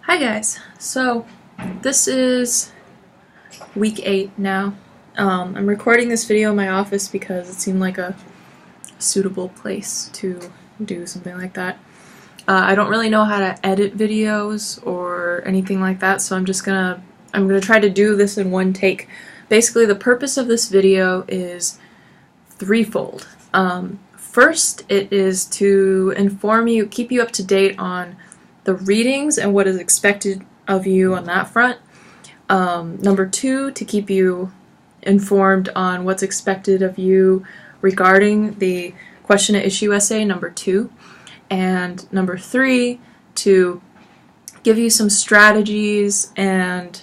Hi guys, so this is week 8 now. I'm recording this video in my office because it seemed like a suitable place to do something like that. I don't really know how to edit videos or anything like that, so I'm gonna try to do this in one take. Basically, the purpose of this video is threefold. First, it is to inform you, keep you up to date on the readings and what is expected of you on that front. Number 2, to keep you informed on what's expected of you regarding the question and issue essay number 2. And number 3, to give you some strategies and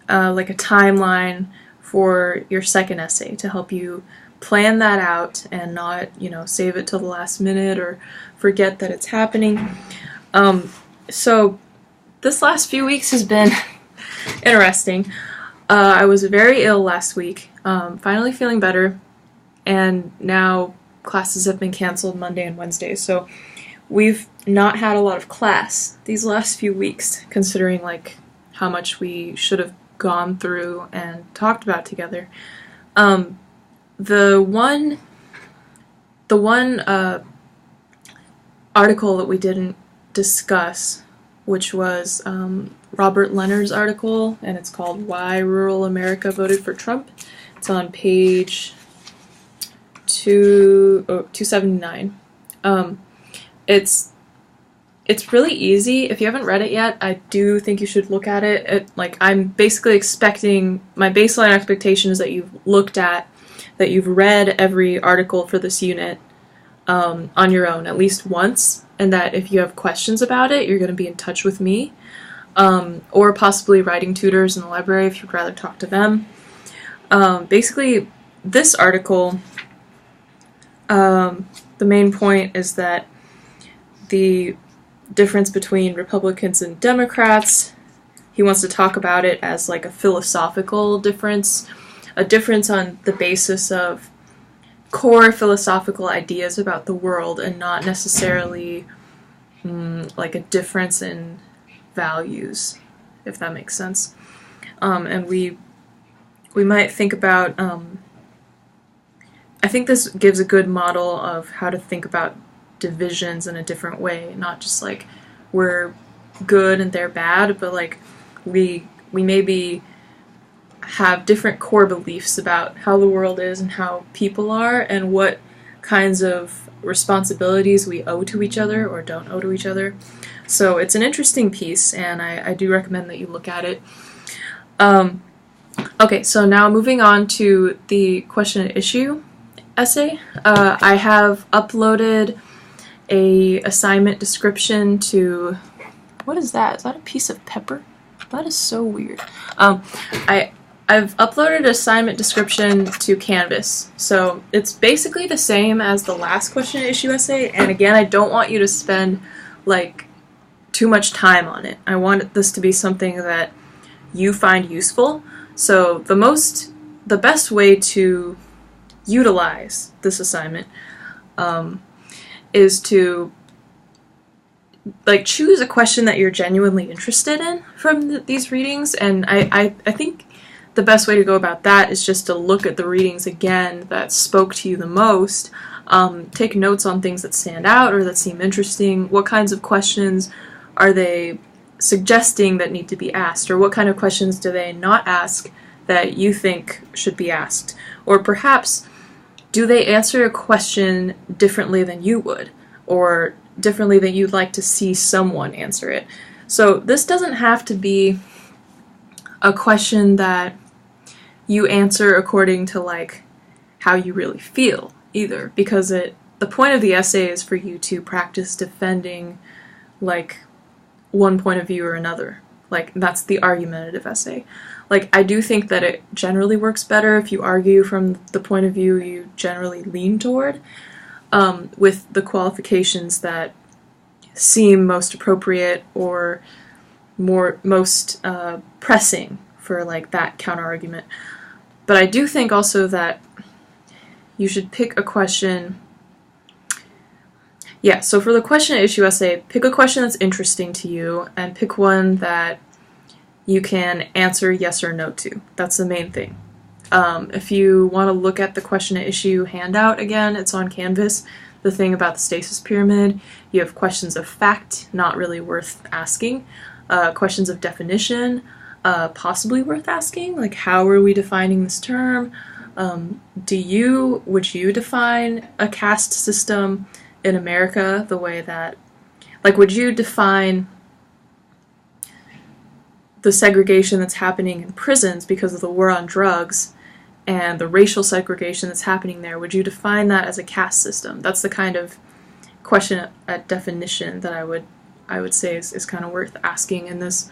like a timeline for your second essay to help you plan that out and not, save it till the last minute or forget that it's happening. So this last few weeks has been interesting. I was very ill last week, finally feeling better, and now classes have been canceled Monday and Wednesday, so we've not had a lot of class these last few weeks, considering like how much we should have gone through and talked about together. The one article that we didn't discuss, which was Robert Leonard's article, and it's called Why Rural America Voted for Trump. It's on page 279. It's really easy. If you haven't read it yet, I do think you should look at it. I'm basically expecting, my baseline expectation is that you've read every article for this unit on your own at least once, and that if you have questions about it, you're going to be in touch with me, or possibly writing tutors in the library if you'd rather talk to them. Basically, this article, the main point is that the difference between Republicans and Democrats, he wants to talk about it as like a philosophical difference, a difference on the basis of core philosophical ideas about the world, and not necessarily like a difference in values, if that makes sense. And we might think about, I think this gives a good model of how to think about divisions in a different way, not just like we're good and they're bad, but like we maybe have different core beliefs about how the world is and how people are, and what kinds of responsibilities we owe to each other or don't owe to each other. So it's an interesting piece, and I do recommend that you look at it. Okay, so now moving on to the question and issue essay. I have uploaded a assignment description to, what is that? Is that a piece of pepper? That is so weird. I've uploaded an assignment description to Canvas, so it's basically the same as the last question and issue essay, and again, I don't want you to spend like too much time on it. I want this to be something that you find useful. So the best way to utilize this assignment is to choose a question that you're genuinely interested in from these readings, and I think the best way to go about that is just to look at the readings again that spoke to you the most, take notes on things that stand out or that seem interesting. What kinds of questions are they suggesting that need to be asked, or what kind of questions do they not ask that you think should be asked? Or perhaps, do they answer a question differently than you would, or differently than you'd like to see someone answer it? So this doesn't have to be a question that you answer according to like how you really feel either, because the point of the essay is for you to practice defending like one point of view or another. Like, that's the argumentative essay. Like, I do think that it generally works better if you argue from the point of view you generally lean toward, with the qualifications that seem most appropriate or most pressing for like that counter-argument. But I do think also that you should pick a question. Yeah, so for the question at issue essay, pick a question that's interesting to you and pick one that you can answer yes or no to. That's the main thing. If you want to look at the question at issue handout again, it's on Canvas. The thing about the stasis pyramid, you have questions of fact, not really worth asking. Questions of definition, possibly worth asking, like how are we defining this term? Would you define a caste system in America the way that, like, would you define the segregation that's happening in prisons because of the war on drugs and the racial segregation that's happening there, would you define that as a caste system? That's the kind of question at definition that I would say is kind of worth asking in this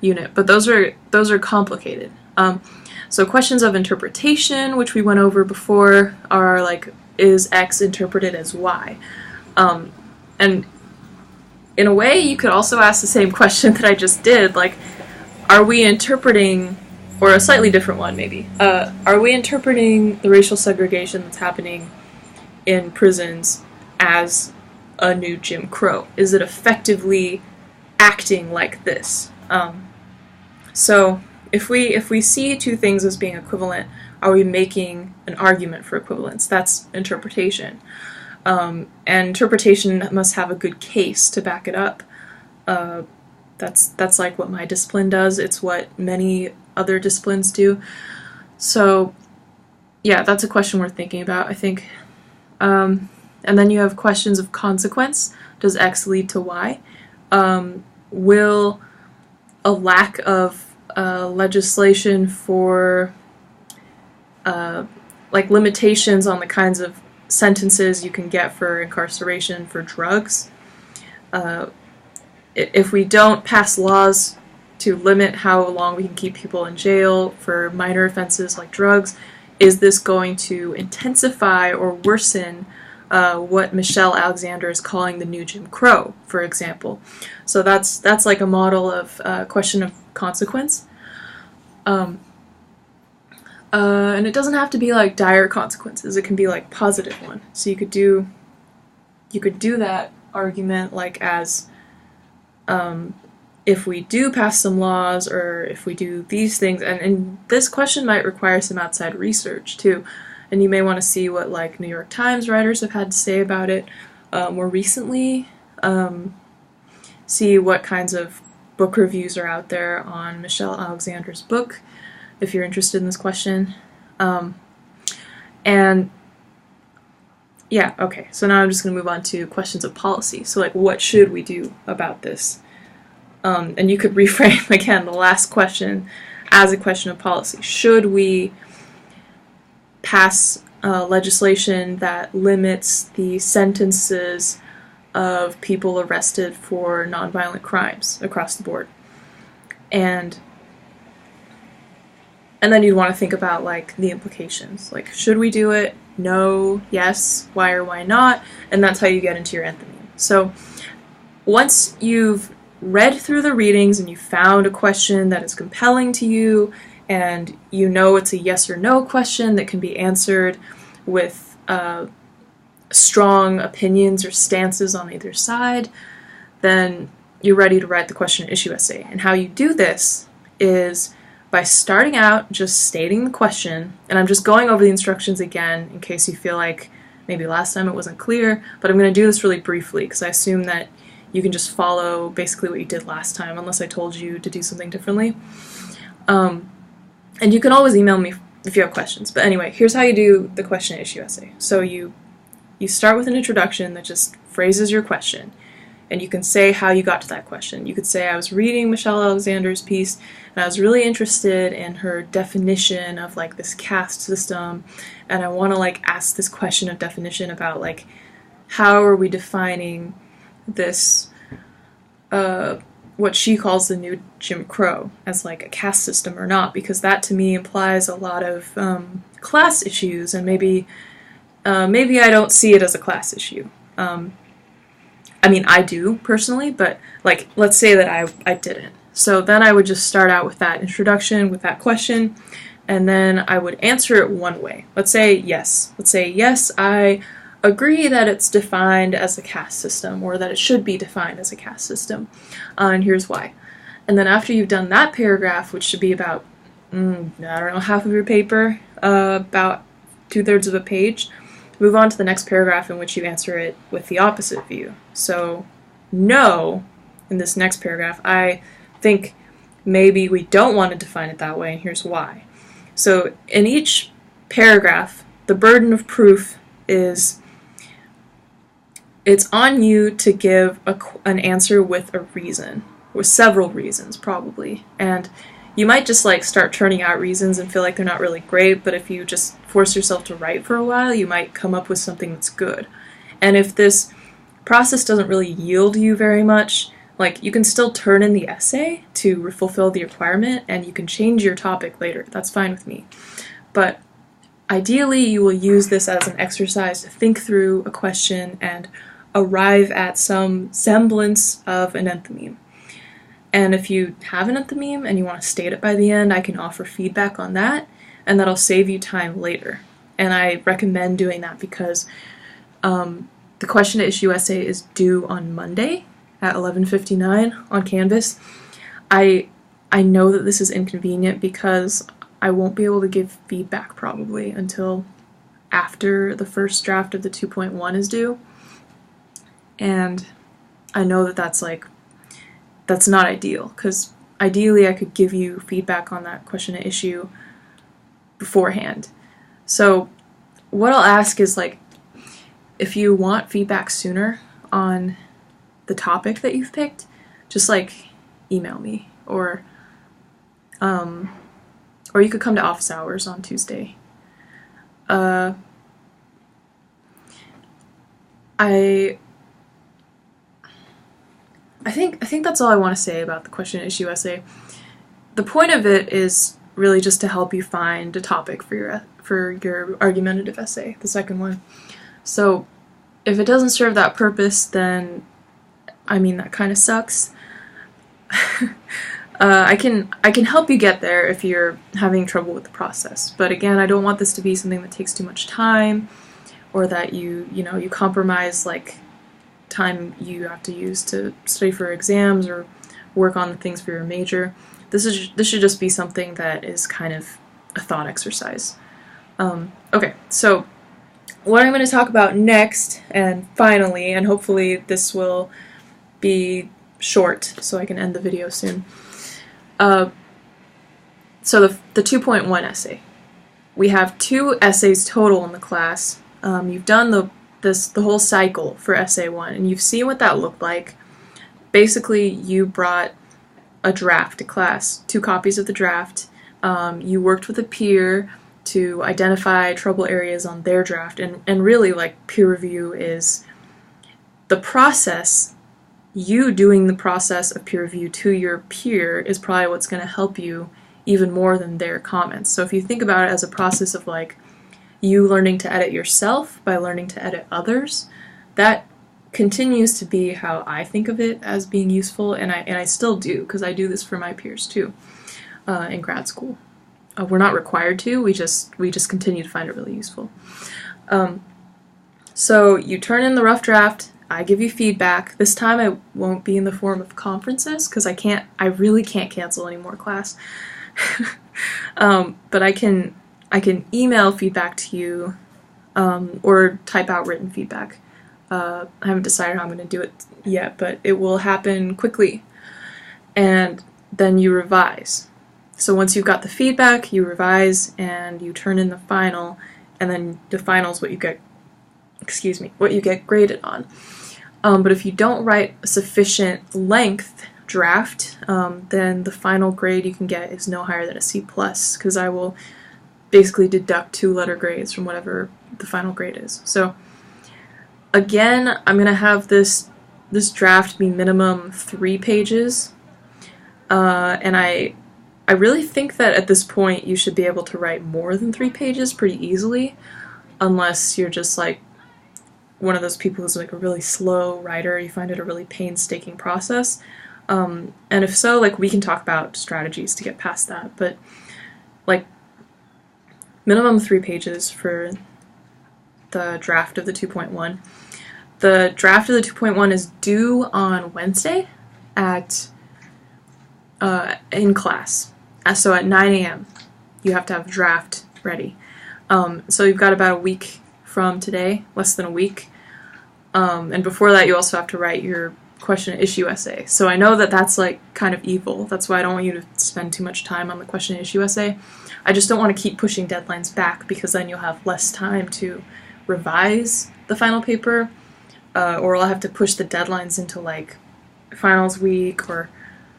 unit. But those are complicated. So questions of interpretation, which we went over before, are like, is X interpreted as Y? And in a way, you could also ask the same question that I just did, like, are we interpreting, or a slightly different one maybe, are we interpreting the racial segregation that's happening in prisons as a new Jim Crow? Is it effectively acting like this? So if we see two things as being equivalent, are we making an argument for equivalence? That's interpretation. And interpretation must have a good case to back it up. That's like what my discipline does. It's what many other disciplines do. So yeah, that's a question worth thinking about, I think. And then you have questions of consequence. Does X lead to Y? Will a lack of legislation for like limitations on the kinds of sentences you can get for incarceration for drugs, if we don't pass laws to limit how long we can keep people in jail for minor offenses like drugs, is this going to intensify or worsen what Michelle Alexander is calling the new Jim Crow, for example? So that's like a model of question of consequence. And it doesn't have to be like dire consequences. It can be like positive one. So you could do that argument like as if we do pass some laws, or if we do these things, and this question might require some outside research too, and you may want to see what like New York Times writers have had to say about it more recently, see what kinds of book reviews are out there on Michelle Alexander's book, if you're interested in this question. And yeah, okay, so now I'm just going to move on to questions of policy. So like, what should we do about this? And you could reframe, again, the last question as a question of policy. Should we pass legislation that limits the sentences of people arrested for nonviolent crimes across the board? And then you'd want to think about like the implications. Like, should we do it? No, yes, why or why not? And that's how you get into your enthymeme. So once you've read through the readings and you found a question that is compelling to you, and you know it's a yes or no question that can be answered with strong opinions or stances on either side, then you're ready to write the question and issue essay. And how you do this is by starting out just stating the question, and I'm just going over the instructions again in case you feel like maybe last time it wasn't clear, but I'm going to do this really briefly because I assume that you can just follow basically what you did last time unless I told you to do something differently. And you can always email me if you have questions. But anyway, here's how you do the question and issue essay. So you start with an introduction that just phrases your question, and you can say how you got to that question. You could say, I was reading Michelle Alexander's piece, and I was really interested in her definition of like this caste system, and I want to like ask this question of definition about like, how are we defining this, what she calls the new Jim Crow, as like a caste system or not, because that to me implies a lot of class issues, and maybe I don't see it as a class issue. I mean, I do personally, but like, let's say that I didn't. So then I would just start out with that introduction, with that question, and then I would answer it one way. Let's say yes. Let's say, yes, I agree that it's defined as a caste system, or that it should be defined as a caste system, and here's why. And then after you've done that paragraph, which should be about, I don't know, half of your paper, about 2/3 of a page, move on to the next paragraph in which you answer it with the opposite view. So, no, in this next paragraph, I think maybe we don't want to define it that way, and here's why. So, in each paragraph, the burden of proof is, it's on you to give an answer with a reason, with several reasons probably, and you might just like start turning out reasons and feel like they're not really great, but if you just force yourself to write for a while, you might come up with something that's good. And if this process doesn't really yield you very much, like, you can still turn in the essay to fulfill the requirement, and you can change your topic later. That's fine with me. But ideally, you will use this as an exercise to think through a question and arrive at some semblance of an enthymeme. And if you have an enthymeme and you want to state it by the end, I can offer feedback on that, and that'll save you time later. And I recommend doing that because the question to issue essay is due on Monday at 11:59 on Canvas. I know that this is inconvenient because I won't be able to give feedback probably until after the first draft of the 2.1 is due. And I know that that's not ideal, because ideally I could give you feedback on that question to issue beforehand. So what I'll ask is, like, if you want feedback sooner on the topic that you've picked, just like email me, or you could come to office hours on Tuesday. I think that's all I want to say about the question and issue essay. The point of it is really just to help you find a topic for your argumentative essay, the second one. So if it doesn't serve that purpose, then I mean, that kind of sucks. I can help you get there if you're having trouble with the process, but again, I don't want this to be something that takes too much time, or that you compromise like time you have to use to study for exams or work on the things for your major. This should just be something that is kind of a thought exercise. Okay, so what I'm going to talk about next, and finally, and hopefully this will be short so I can end the video soon. So the 2.1 essay. We have 2 essays total in the class. You've done the whole cycle for essay 1, and you've seen what that looked like. Basically, you brought a draft to class, 2 copies of the draft. You worked with a peer to identify trouble areas on their draft, and really, like, peer review is the process. You doing the process of peer review to your peer is probably what's going to help you even more than their comments. So if you think about it as a process of, like, you learning to edit yourself by learning to edit others, that continues to be how I think of it as being useful, and I still do, because I do this for my peers too in grad school. We're not required to, we just continue to find it really useful. So you turn in the rough draft, I give you feedback. This time I won't be in the form of conferences, because I really can't cancel any more class. But I can email feedback to you, or type out written feedback. I haven't decided how I'm going to do it yet, but it will happen quickly. And then you revise. So once you've got the feedback, you revise and you turn in the final, and then the final is what you get, what you get graded on. But if you don't write a sufficient length draft, then the final grade you can get is no higher than a C+, because I will basically deduct 2 letter grades from whatever the final grade is. So again, I'm going to have this draft be minimum 3 pages, and I really think that at this point you should be able to write more than 3 pages pretty easily, unless you're just like one of those people who's like a really slow writer, you find it a really painstaking process. And if so, like, we can talk about strategies to get past that, but like minimum 3 pages for the draft of the 2.1. The draft of the 2.1 is due on Wednesday at in class. So at 9 a.m. you have to have a draft ready. So you've got about a week from today, less than a week. And before that, you also have to write your question and issue essay. So I know that that's like kind of evil. That's why I don't want you to spend too much time on the question and issue essay. I just don't want to keep pushing deadlines back, because then you'll have less time to revise the final paper, or I'll have to push the deadlines into like finals week or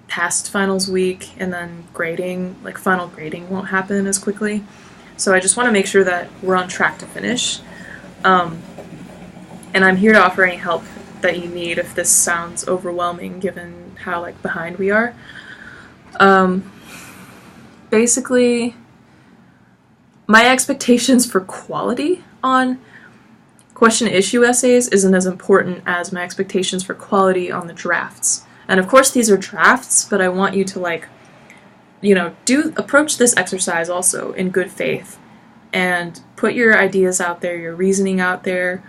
past finals week, and then grading, like final grading, won't happen as quickly. So I just want to make sure that we're on track to finish. And I'm here to offer any help that you need if this sounds overwhelming given how like behind we are. Basically, my expectations for quality on question issue essays isn't as important as my expectations for quality on the drafts. And of course these are drafts, but I want you to like, you know, approach this exercise also in good faith and put your ideas out there, your reasoning out there,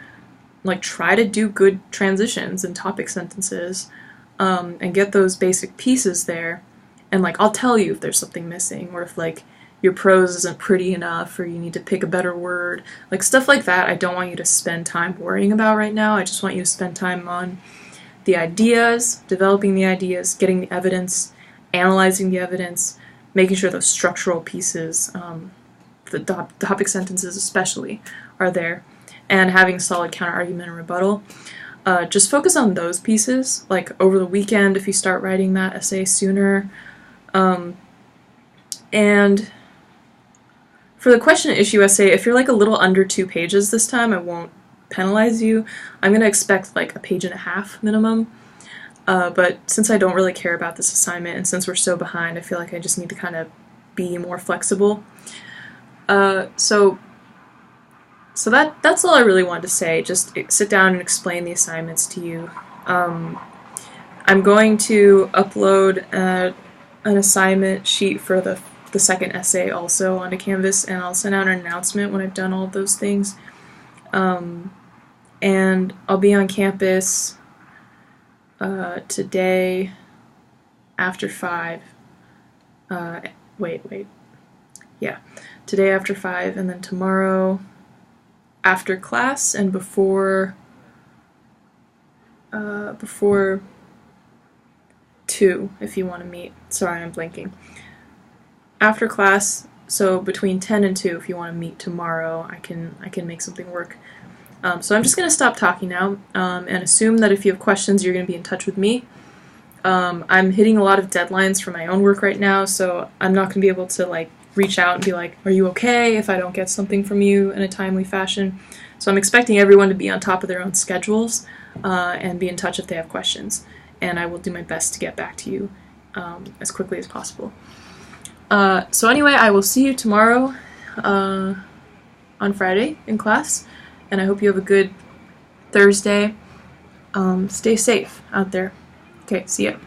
like try to do good transitions and topic sentences, and get those basic pieces there. And like I'll tell you if there's something missing, or if like your prose isn't pretty enough, or you need to pick a better word, like stuff like that. I don't want you to spend time worrying about right now. I just want you to spend time on the ideas, developing the ideas, getting the evidence, analyzing the evidence, making sure those structural pieces, the topic sentences especially, are there, and having a solid counter-argument and rebuttal. Just focus on those pieces, like over the weekend if you start writing that essay sooner. And for the question and issue essay, if you're like a little under 2 pages this time, I won't penalize you. I'm going to expect like a 1.5 pages minimum. But since I don't really care about this assignment, and since we're so behind, I feel like I just need to kind of be more flexible. So that's all I really wanted to say. Just sit down and explain the assignments to you. I'm going to upload an assignment sheet for the second essay also onto Canvas, and I'll send out an announcement when I've done all of those things. And I'll be on campus today after 5. Yeah, today after 5, and then tomorrow after class and before 2 if you want to meet. Sorry, I'm blinking. After class, so between 10 and 2 if you want to meet tomorrow, I can make something work. So I'm just going to stop talking now, and assume that if you have questions, you're going to be in touch with me. I'm hitting a lot of deadlines for my own work right now, so I'm not going to be able to like reach out and be like, are you okay, if I don't get something from you in a timely fashion. So I'm expecting everyone to be on top of their own schedules, and be in touch if they have questions. And I will do my best to get back to you as quickly as possible. So anyway, I will see you tomorrow on Friday in class, and I hope you have a good Thursday. Stay safe out there. Okay, see ya.